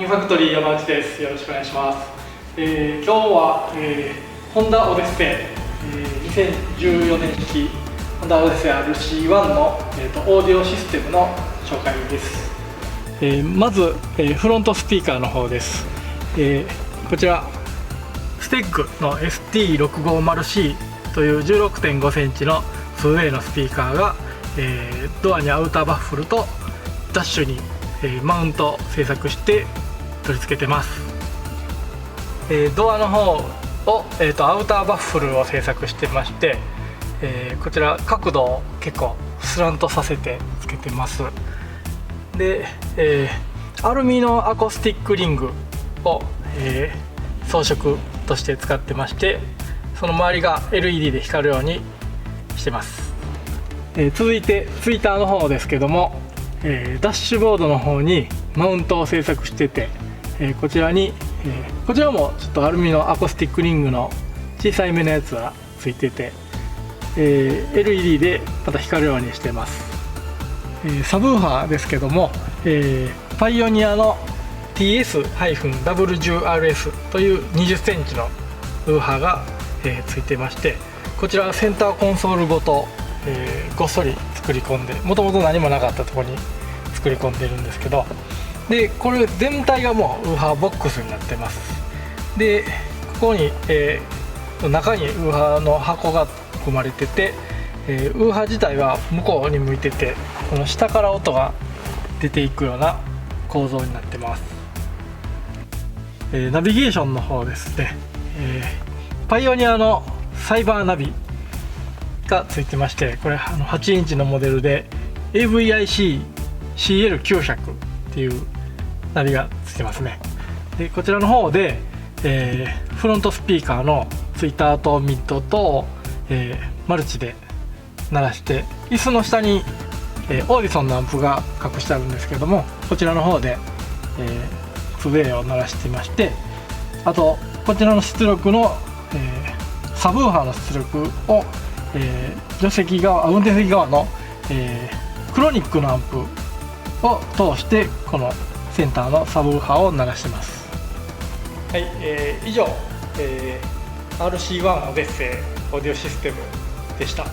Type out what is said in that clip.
ニングファクトリー山内です。よろしくお願いします。今日は、ホンダオデッセイ、2014年式ホンダオデッセイ RC1 の、オーディオシステムの紹介です。まず、フロントスピーカーの方です。こちらステッグの ST650C という 16.5 センチの 2way のスピーカーが、ドアにアウターバッフルとダッシュに、マウントを製作して取り付けてます。ドアの方を、アウターバッフルを製作してまして、こちら角度を結構スラントさせてつけてます。で、アルミのアコースティックリングを、装飾として使ってまして、その周りが LED で光るようにしてます。続いてツイッターの方ですけども、ダッシュボードの方にマウントを製作してて、こちらに、こちらもちょっとアルミのアコースティックリングの小さいめのやつがついてて、LED でまた光るようにしてます。サブウーファーですけども、パイオニアの TS-W10RS という20センチのウーファーが、ついてまして、こちらセンターコンソールごと、ごっそり作り込んで、もともと何もなかったところに作り込んでるんですけど、でこれ全体がもうウーファーボックスになってます。でここに、中にウーファーの箱が含まれてて、ウーファー自体は向こうに向いてて、この下から音が出ていくような構造になってます。ナビゲーションの方ですね、パイオニアのサイバーナビがついてまして、これ8インチのモデルで AVIC-CL900 っていうナビがついてますね。でこちらの方で、フロントスピーカーのツイッターとミッドと、マルチで鳴らして、椅子の下に、オーディソンのアンプが隠してあるんですけども、こちらの方で、2way を鳴らしていまして、あとこちらの出力の、サブウーファーの出力を、運転席側の、クロニックのアンプを通してこのセンターのサブウーファーを鳴らしてます。はい、以上、RC1 オデッセイオーディオシステムでした。